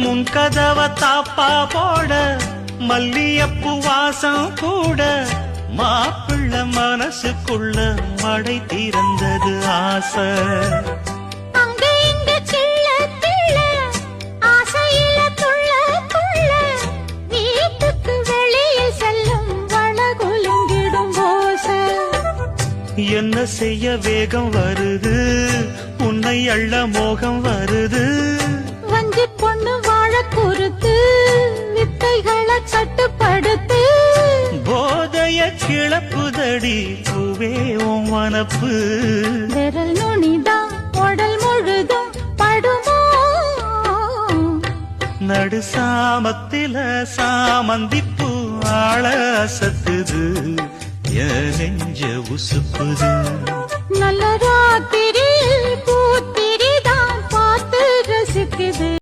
முன் கதவ தாப்பா போட மல்லியப்பு வாசம் கூட மாப்பிள்ள மனசுக்குள்ள மடை திறந்தது ஆசை. என்ன செய்ய வேகம் வருது, உன்னை அள்ள மோகம் வருது. வஞ்சி பொண்ணு வாழ குறுத்து வித்தைகளை கட்டுப்படுத்து. போதைய கிளப்புதடி பூவே உன் மனப்பு. விரல் நுனிதான் உடல் முழுதும் படுமோ. நடு சாமத்தில சாமந்திப்பு ஆள அசத்துது, என் நெஞ்ச உசுப்புது. நல்ல ராத்திரியில் பூத்திரிதான் பார்த்து ரசிக்குது.